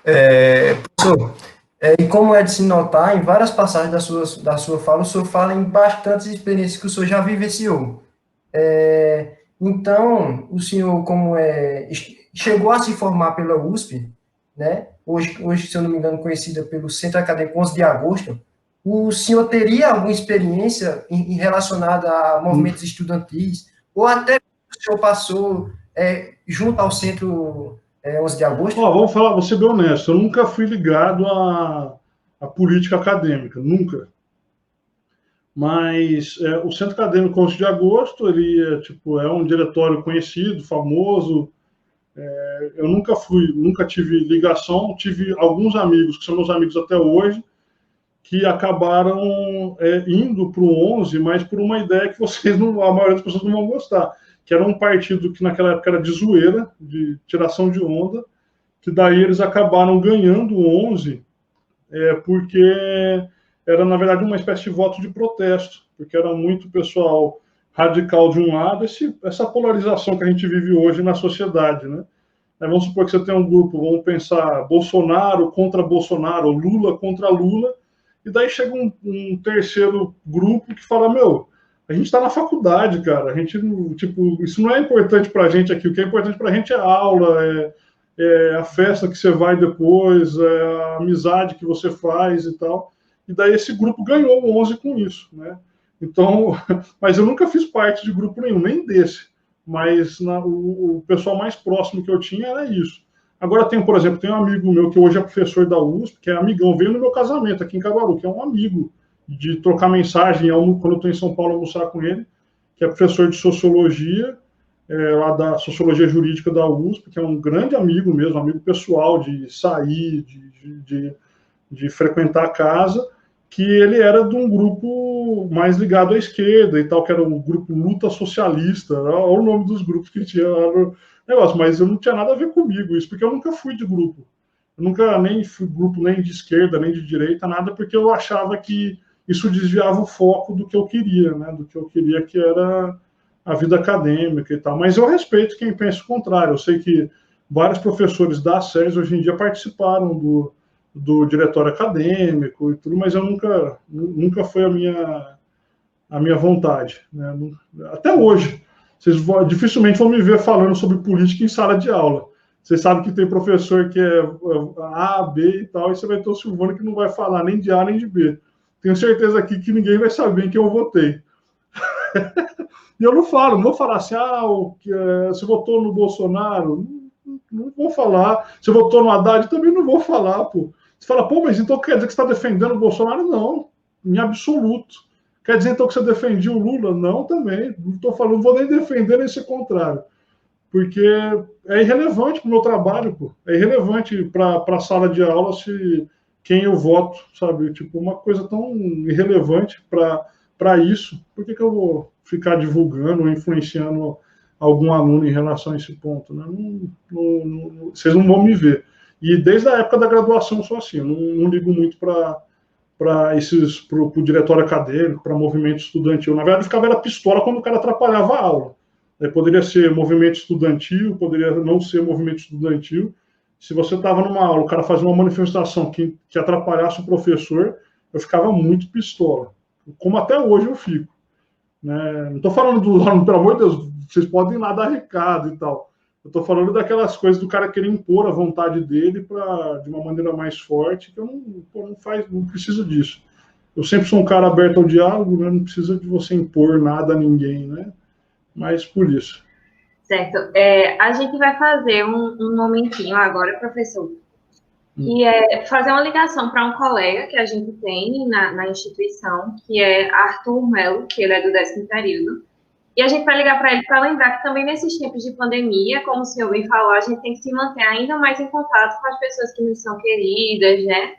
Professor, e como é de se notar, em várias passagens da sua fala, o senhor fala em bastantes experiências que o senhor já vivenciou. Então, o senhor, chegou a se formar pela USP, né? Hoje, se eu não me engano, conhecida pelo Centro Acadêmico 11 de Agosto. O senhor teria alguma experiência relacionada a movimentos estudantis, ou até o senhor passou junto ao Centro 11 de Agosto? Vamos falar, vou ser bem honesto, eu nunca fui ligado à política acadêmica, nunca. Mas o Centro Acadêmico 11 de Agosto, ele é um diretório conhecido, famoso. Eu nunca tive ligação, tive alguns amigos, que são meus amigos até hoje, que acabaram indo para o 11, mas por uma ideia que a maioria das pessoas não vão gostar, que era um partido que naquela época era de zoeira, de tiração de onda, que daí eles acabaram ganhando o 11, porque era, na verdade, uma espécie de voto de protesto, porque era muito pessoal radical de um lado, essa polarização que a gente vive hoje na sociedade, né? Vamos supor que você tem um grupo, vamos pensar Bolsonaro contra Bolsonaro, Lula contra Lula, e daí chega um terceiro grupo que fala, a gente está na faculdade, cara, a gente, isso não é importante para a gente aqui, o que é importante para a gente é a aula, a festa que você vai depois, a amizade que você faz e tal. E daí esse grupo ganhou o 11 com isso, né? Então, mas eu nunca fiz parte de grupo nenhum, nem desse. Mas o pessoal mais próximo que eu tinha era isso. Agora por exemplo, tem um amigo meu que hoje é professor da USP, que é amigão, veio no meu casamento aqui em Caruaru, que é um amigo de trocar mensagem quando eu estou em São Paulo almoçar com ele, que é professor de sociologia, lá da Sociologia Jurídica da USP, que é um grande amigo mesmo, amigo pessoal, de sair, de frequentar a casa, que ele era de um grupo mais ligado à esquerda e tal, que era o grupo Luta Socialista, olha o nome dos grupos que tinha lá no negócio, mas eu não tinha nada a ver comigo isso, porque eu nunca fui de grupo. Eu nunca nem fui grupo nem de esquerda, nem de direita, nada, porque eu achava que isso desviava o foco do que eu queria, né? Do que eu queria, que era a vida acadêmica e tal. Mas eu respeito quem pensa o contrário. Eu sei que vários professores da SES hoje em dia participaram do diretório acadêmico e tudo, mas eu nunca foi a minha vontade, né? Até hoje. Vocês dificilmente vão me ver falando sobre política em sala de aula. Vocês sabem que tem professor que é A, B e tal, e você vai ter o Silvano que não vai falar nem de A nem de B. Tenho certeza aqui que ninguém vai saber em quem eu votei. E eu não vou falar assim, você votou no Bolsonaro? Não vou falar. Você votou no Haddad? Também não vou falar, pô. Você fala, mas então quer dizer que você está defendendo o Bolsonaro? Não, em absoluto. Quer dizer então que você defendia o Lula? Não, também. Não estou falando, não vou nem defender nem ser contrário. Porque é irrelevante para o meu trabalho, pô. É irrelevante para a sala de aula se quem eu voto, sabe? Uma coisa tão irrelevante para isso. Por que eu vou ficar divulgando ou influenciando algum aluno em relação a esse ponto, né? Vocês não vão me ver. E desde a época da graduação eu sou assim, eu não ligo muito para o diretório acadêmico, para movimento estudantil. Na verdade, eu ficava pistola quando o cara atrapalhava a aula. Poderia ser movimento estudantil, poderia não ser movimento estudantil. Se você estava numa aula, o cara fazia uma manifestação que atrapalhasse o professor, eu ficava muito pistola. Como até hoje eu fico. Né? Não estou falando do aluno, pelo amor de Deus, vocês podem ir lá dar recado e tal. Eu estou falando daquelas coisas do cara querer impor a vontade dele de uma maneira mais forte, que eu não preciso disso. Eu sempre sou um cara aberto ao diálogo, né? Não precisa de você impor nada a ninguém, né? Mas por isso. Certo. A gente vai fazer um momentinho agora, professor, que é fazer uma ligação para um colega que a gente tem na instituição, que é Arthur Melo, que ele é do 10º período. E a gente vai ligar para ele para lembrar que também nesses tempos de pandemia, como o senhor bem falou, a gente tem que se manter ainda mais em contato com as pessoas que nos são queridas, né?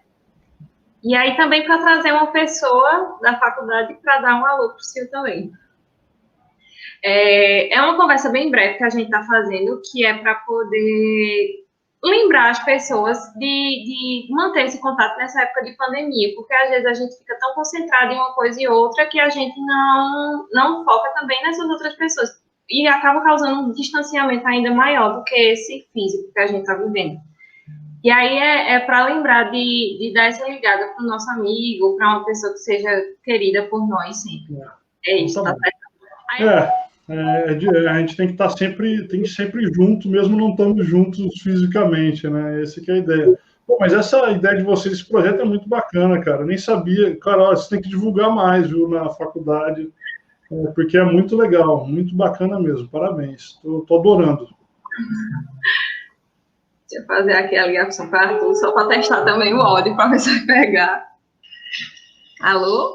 E aí também para trazer uma pessoa da faculdade para dar um alô para o senhor também. É uma conversa bem breve que a gente está fazendo, que é para poder lembrar as pessoas de manter esse contato nessa época de pandemia, porque às vezes a gente fica tão concentrado em uma coisa e outra que a gente não foca também nessas outras pessoas e acaba causando um distanciamento ainda maior do que esse físico que a gente está vivendo. E aí é para lembrar de dar essa ligada para o nosso amigo, para uma pessoa que seja querida por nós sempre. É isso, Tá tá bom. certo? Aí, A gente tem que estar sempre junto, mesmo não estando juntos fisicamente, né? Essa que é a ideia. Bom, mas essa ideia de vocês, esse projeto é muito bacana, cara. Eu nem sabia. Cara, ó, você tem que divulgar mais, viu, na faculdade, porque é muito legal, muito bacana mesmo. Parabéns. Tô adorando. deixa eu fazer aqui a ligação para Arthur, só para testar também o áudio, para ver se vai pegar. Alô?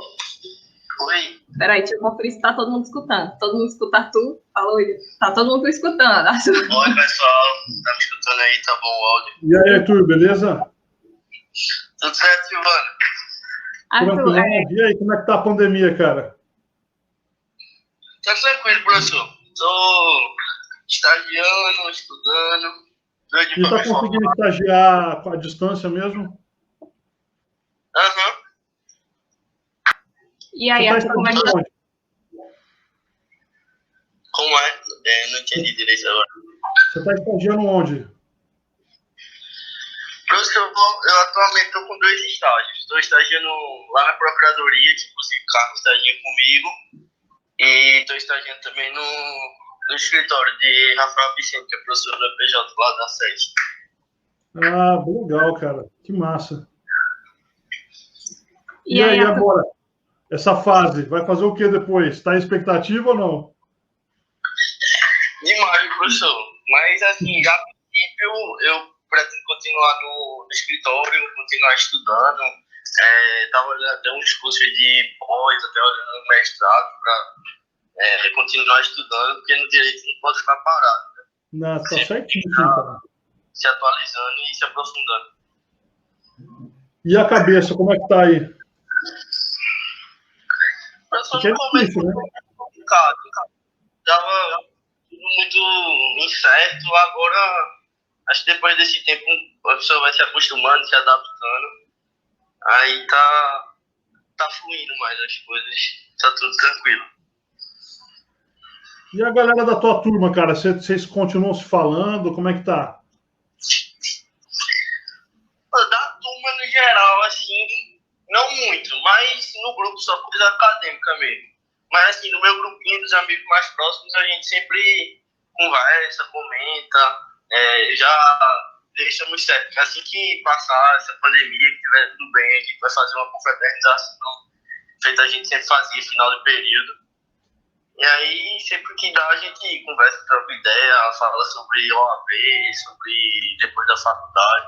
Oi. Peraí, deixa eu conferir se tá todo mundo escutando. Todo mundo escuta Arthur? Falou, William. Tá todo mundo escutando, Arthur. Oi, pessoal. Tá me escutando aí? Tá bom o áudio? E aí, Arthur, beleza? Tudo certo, Silvana? Arthur, Tranquilão? E aí, como é que tá a pandemia, cara? Tá tranquilo, professor. Tô estagiando, estudando. Doido E pra tá me formar. conseguindo estagiar à distância mesmo? Aham. e aí, Você tá Arthur, como é que tá? estagiando onde? Como é? Não entendi direito agora. Você tá estagiando onde? Professor, eu atualmente tô com 2 estágios. Estou estagiando lá na Procuradoria, que inclusive o Carlos estagia comigo. E estou estagiando também no escritório de Rafael Vicente, que é professor da PJ lá da sede. Ah, legal, cara. Que massa. E E aí, aí, Arthur, agora? Essa fase, vai fazer o que depois? Está em expectativa ou não? Demais, professor. Mas, assim, a princípio, eu pretendo continuar no escritório, continuar estudando. Estava olhando até uns cursos de pós, até olhando no mestrado, para continuar estudando, porque no direito não pode ficar parado, Não, tá Sim. certíssimo, cara. se atualizando e se aprofundando. E a cabeça, como é que tá aí? Professor, Porque é no começo difícil, né? foi complicado. Estava tudo muito incerto. Agora, acho que depois desse tempo, a pessoa vai se acostumando, se adaptando. Aí tá fluindo mais as coisas. Tá tudo tranquilo. E a galera da tua turma, cara, vocês continuam se falando? Como é que tá? Da turma, no geral, assim, não muito. Mas no grupo, só coisa acadêmica mesmo. Mas, assim, no meu grupinho dos amigos mais próximos, a gente sempre conversa, comenta. Já deixamos certo que assim que passar essa pandemia, que estiver tudo bem, a gente vai fazer uma confraternização, feita a gente sempre fazia final de período. E aí, sempre que dá, a gente conversa, troca ideia, fala sobre OAB, sobre depois da faculdade.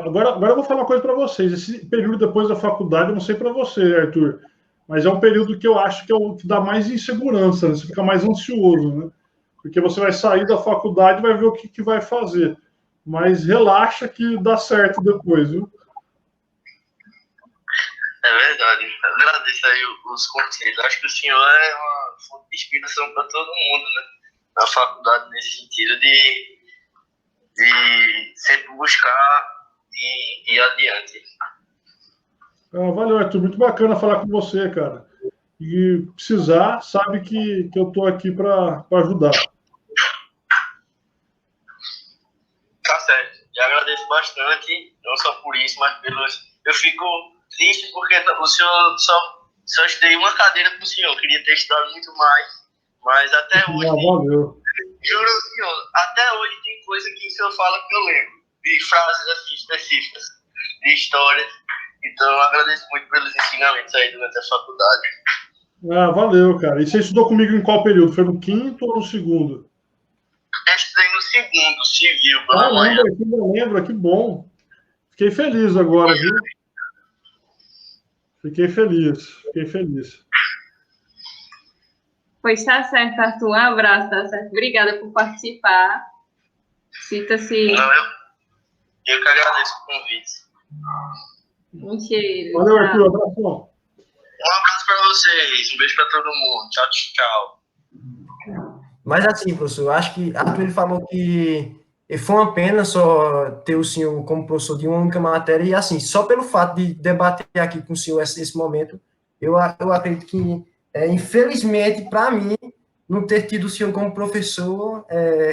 Agora eu vou falar uma coisa para vocês. Esse período depois da faculdade, eu não sei para você, Arthur, mas é um período que eu acho que é o que dá mais insegurança, né? Você fica mais ansioso, né? Porque você vai sair da faculdade e vai ver o que vai fazer. Mas relaxa que dá certo depois, viu? É verdade. Eu agradeço aí os conselhos. Acho que o senhor é uma fonte de inspiração para todo mundo, né? Na faculdade, nesse sentido de sempre buscar e ir adiante. Valeu, Arthur. Muito bacana falar com você, cara. E precisar, sabe que eu estou aqui para ajudar. Tá certo. E agradeço bastante, não só por isso, mas pelos. Eu fico triste porque o senhor só estudei uma cadeira com o senhor. Eu queria ter estudado muito mais, mas até hoje. Valeu. Juro, senhor, até hoje tem coisa que o senhor fala que eu lembro, de frases assim específicas, de histórias. Então, eu agradeço muito pelos ensinamentos aí durante a faculdade. Valeu, cara. E você estudou comigo em qual período? Foi no quinto ou no segundo? Eu estudei no segundo, civil, pela manhã. Caramba, que eu lembro, que bom. Fiquei feliz agora, viu? Fiquei feliz. pois tá certo, Arthur. Um abraço, tá certo? Obrigada por participar. Sinta-se. Não, eu que agradeço o convite. Um cheiro. Valeu, Tchau. Arthur. Abração. Um abraço para vocês, um beijo para todo mundo. Tchau, tchau. Mas assim, professor, eu acho que Arthur ele falou que foi uma pena só ter o senhor como professor de uma única matéria, e assim, só pelo fato de debater aqui com o senhor esse momento, eu acredito que, infelizmente, para mim, não ter tido o senhor como professor,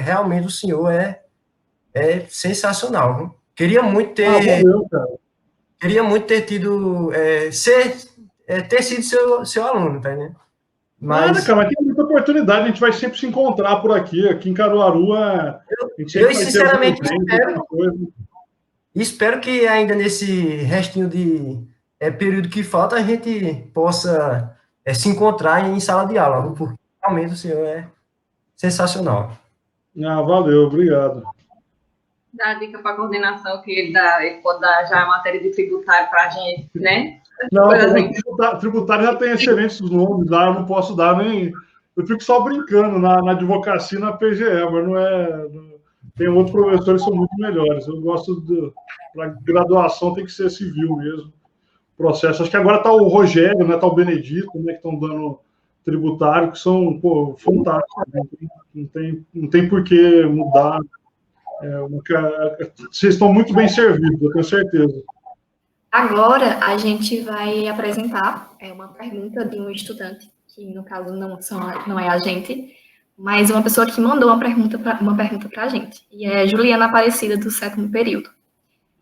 realmente o senhor é é sensacional, viu? Queria muito ter, valeu, cara. queria muito ter tido, ter sido seu aluno, tá entendendo? Nada, Mas cara, mas tem muita oportunidade, a gente vai sempre se encontrar por aqui. Aqui em Caruaru, a gente sempre eu vai ter algum sinceramente evento, alguma coisa. espero que ainda nesse restinho de período que falta a gente possa se encontrar em sala de aula, viu? Porque realmente o senhor é sensacional. Ah, valeu, obrigado. Dá a dica para a coordenação que ele pode dar já a matéria de tributário para a gente, né? Não, Assim. tributário já tem excelentes nomes lá, eu não posso dar nem. Eu fico só brincando na advocacia e na PGE, mas não é. Tem outros professores que são muito melhores. Eu gosto para graduação tem que ser civil mesmo. Processo. Acho que agora está o Rogério, né? Está o Benedito, né? Que estão dando tributário, que são fantásticos. Não tem por que mudar. Vocês estão muito bem servidos, eu tenho certeza. Agora a gente vai apresentar uma pergunta de um estudante, que no caso não é a gente, mas uma pessoa que mandou uma pergunta para a gente, e é Juliana Aparecida, do 7º período.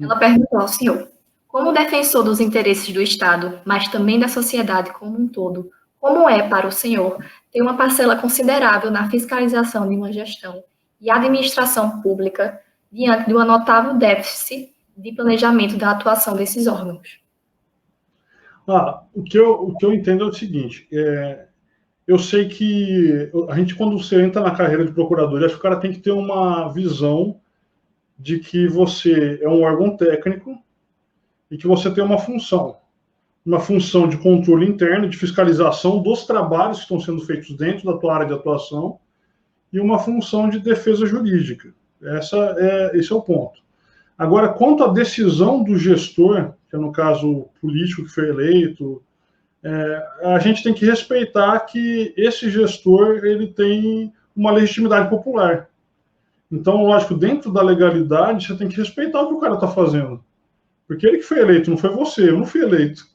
Ela perguntou ao senhor: como defensor dos interesses do Estado, mas também da sociedade como um todo, como é para o senhor ter uma parcela considerável na fiscalização de uma gestão e administração pública diante do notável déficit de planejamento da atuação desses órgãos? O que eu entendo é o seguinte: eu sei que a gente, quando você entra na carreira de procurador, acho que o cara tem que ter uma visão de que você é um órgão técnico e que você tem uma função de controle interno, de fiscalização dos trabalhos que estão sendo feitos dentro da tua área de atuação e uma função de defesa jurídica. Esse é o ponto. Agora, quanto à decisão do gestor, que é no caso político que foi eleito, a gente tem que respeitar que esse gestor ele tem uma legitimidade popular. Então, lógico, dentro da legalidade, você tem que respeitar o que o cara está fazendo. Porque ele que foi eleito, não foi você, eu não fui eleito.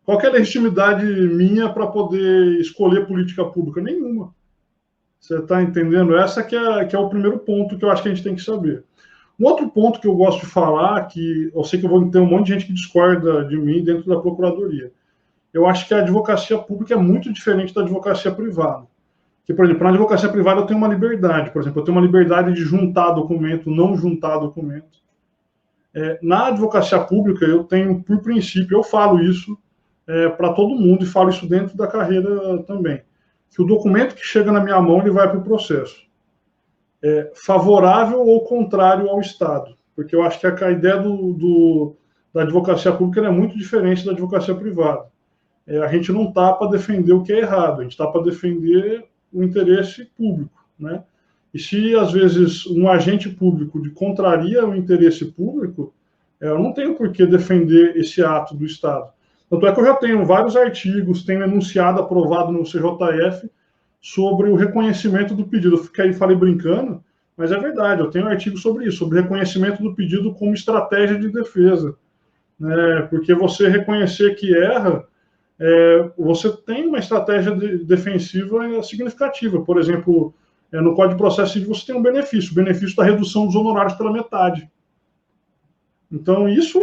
Qual que é a legitimidade minha para poder escolher política pública? Nenhuma. Você está entendendo? Essa que é o primeiro ponto que eu acho que a gente tem que saber. Um outro ponto que eu gosto de falar, que eu sei que eu vou ter um monte de gente que discorda de mim dentro da procuradoria. Eu acho que a advocacia pública é muito diferente da advocacia privada. Que, por exemplo, na advocacia privada eu tenho uma liberdade. Por exemplo, eu tenho uma liberdade de juntar documento, não juntar documento. Na advocacia pública, eu tenho, por princípio, eu falo isso para todo mundo e falo isso dentro da carreira também. Que o documento que chega na minha mão, ele vai para o processo. Favorável ou contrário ao Estado. Porque eu acho que a ideia da advocacia pública é muito diferente da advocacia privada. A gente não está para defender o que é errado, a gente está para defender o interesse público, né? E se, às vezes, um agente público contraria o interesse público, eu não tenho por que defender esse ato do Estado. Tanto é que eu já tenho vários artigos, tenho enunciado aprovado no CJF sobre o reconhecimento do pedido. Eu falei brincando, mas é verdade, eu tenho artigo sobre isso, sobre reconhecimento do pedido como estratégia de defesa. Né? Porque você reconhecer que erra, você tem uma estratégia defensiva significativa. Por exemplo, no Código de Processo Civil você tem um benefício, o benefício da redução dos honorários pela metade. Então, isso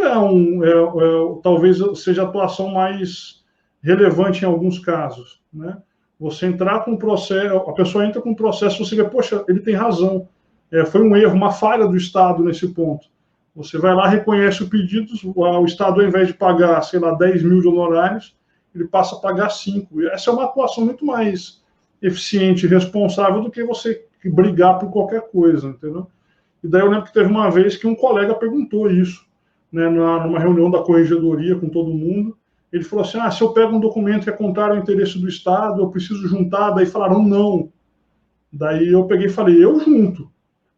talvez seja a atuação mais relevante em alguns casos. Né? Você entrar com um processo, a pessoa entra com um processo, você vê, poxa, ele tem razão, foi um erro, uma falha do Estado nesse ponto. Você vai lá, reconhece o pedido, o Estado, ao invés de pagar, sei lá, 10 mil de honorários, ele passa a pagar 5. Essa é uma atuação muito mais eficiente e responsável do que você brigar por qualquer coisa, entendeu? E daí eu lembro que teve uma vez que um colega perguntou isso, né, numa reunião da corregedoria com todo mundo. Ele falou assim, se eu pego um documento que é contrário ao interesse do Estado, eu preciso juntar, daí falaram não. Daí eu peguei e falei, eu junto.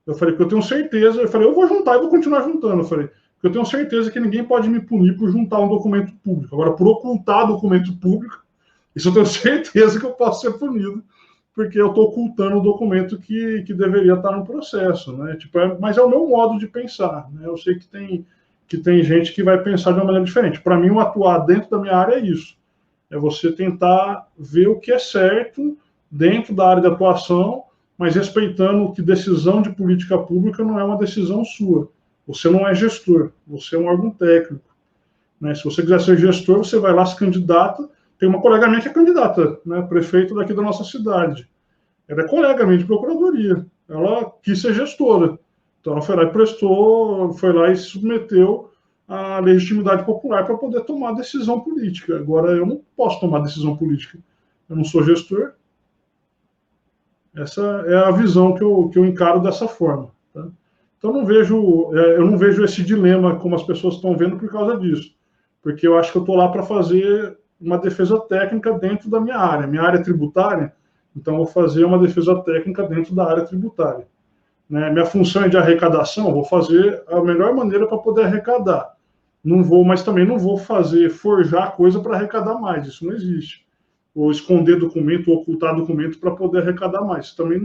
Eu falei, porque eu tenho certeza, eu falei, eu vou juntar e vou continuar juntando. Eu falei, porque eu tenho certeza que ninguém pode me punir por juntar um documento público. Agora, por ocultar documento público, isso eu tenho certeza que eu posso ser punido, porque eu estou ocultando o documento que deveria estar no processo. Né? Tipo, mas é o meu modo de pensar. Né? Eu sei que tem gente que vai pensar de uma maneira diferente. Para mim, o atuar dentro da minha área é isso. É você tentar ver o que é certo dentro da área de atuação, mas respeitando que decisão de política pública não é uma decisão sua. Você não é gestor, você é um órgão técnico, né? Se você quiser ser gestor, você vai lá, se candidata. Tem uma colega minha que é candidata, né, prefeito daqui da nossa cidade. Ela é colega minha de procuradoria. Ela quis ser gestora. Então, ela foi lá e foi lá e se submeteu à legitimidade popular para poder tomar decisão política. Agora, eu não posso tomar decisão política. Eu não sou gestor. Essa é a visão que eu encaro dessa forma. Tá? Então, eu não vejo esse dilema como as pessoas estão vendo por causa disso. Porque eu acho que eu estou lá para fazer uma defesa técnica dentro da minha área. Minha área é tributária, então vou fazer uma defesa técnica dentro da área tributária. Né? Minha função é de arrecadação, vou fazer a melhor maneira para poder arrecadar. Mas também não vou forjar coisa para arrecadar mais, isso não existe. Ou esconder documento, ou ocultar documento para poder arrecadar mais. Também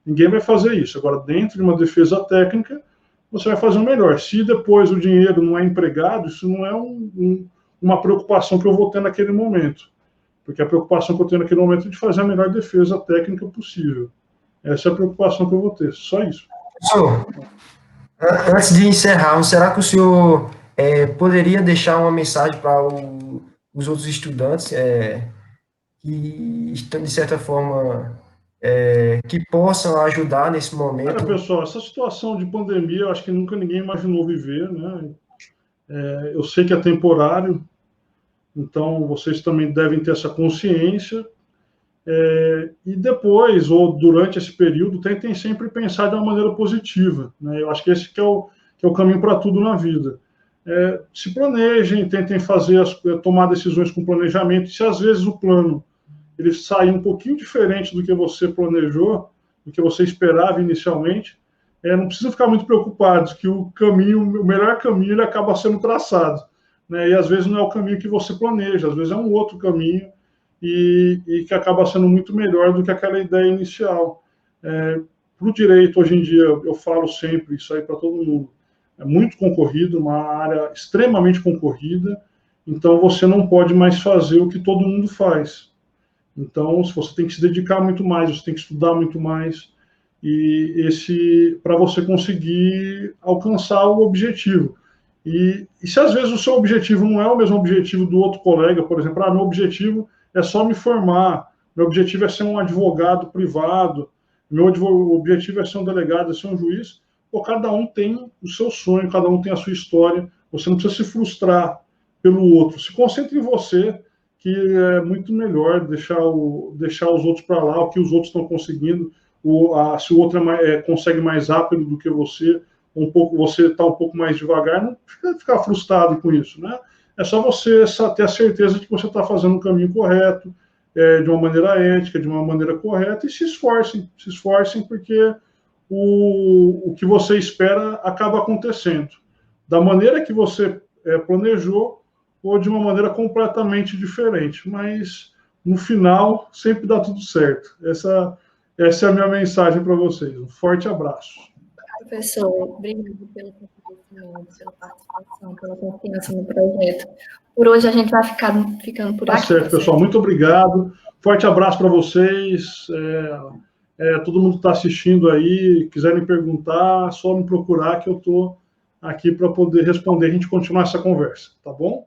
ninguém vai fazer isso. Agora, dentro de uma defesa técnica, você vai fazer o melhor. Se depois o dinheiro não é empregado, isso não é uma preocupação que eu vou ter naquele momento. Porque a preocupação que eu tenho naquele momento é de fazer a melhor defesa técnica possível. Essa é a preocupação que eu vou ter, só isso. Professor, antes de encerrar, será que o senhor poderia deixar uma mensagem para os outros estudantes que estão, de certa forma, que possam ajudar nesse momento? Olha, pessoal, essa situação de pandemia, eu acho que nunca ninguém imaginou viver, né? Eu sei que é temporário, então vocês também devem ter essa consciência. E depois, ou durante esse período, tentem sempre pensar de uma maneira positiva, né? Eu acho que esse que é o caminho para tudo na vida. Se planejem, tentem tomar decisões com planejamento. Se às vezes o plano ele sair um pouquinho diferente do que você planejou, do que você esperava inicialmente, não precisam ficar muito preocupados que o melhor caminho, ele acaba sendo traçado, né? E às vezes não é o caminho que você planeja, às vezes é um outro caminho e que acaba sendo muito melhor do que aquela ideia inicial. Para o direito, hoje em dia, eu falo sempre isso aí para todo mundo, é muito concorrido, uma área extremamente concorrida, então você não pode mais fazer o que todo mundo faz. Então, você tem que se dedicar muito mais, você tem que estudar muito mais, para você conseguir alcançar o objetivo. E se às vezes o seu objetivo não é o mesmo objetivo do outro colega, por exemplo, meu objetivo é só me formar, meu objetivo é ser um advogado privado, meu objetivo é ser um delegado, é ser um juiz, cada um tem o seu sonho, cada um tem a sua história, você não precisa se frustrar pelo outro, se concentre em você, que é muito melhor deixar os outros para lá, o que os outros estão conseguindo, se o outro consegue mais rápido do que você você está um pouco mais devagar, não ficar frustrado com isso, né? É só você ter a certeza de que você está fazendo o caminho correto, de uma maneira ética, de uma maneira correta, e se esforcem, porque o que você espera acaba acontecendo. Da maneira que você planejou, ou de uma maneira completamente diferente, mas no final sempre dá tudo certo. Essa é a minha mensagem para vocês. Um forte abraço. Professor, obrigado pelo conhecimento, pela participação, pela confiança no projeto. Por hoje a gente vai ficando por aqui. Tá certo, pessoal. Muito obrigado. Forte abraço para vocês. Todo mundo que está assistindo aí, quiserem perguntar, só me procurar que eu estou aqui para poder responder, a gente continuar essa conversa, tá bom?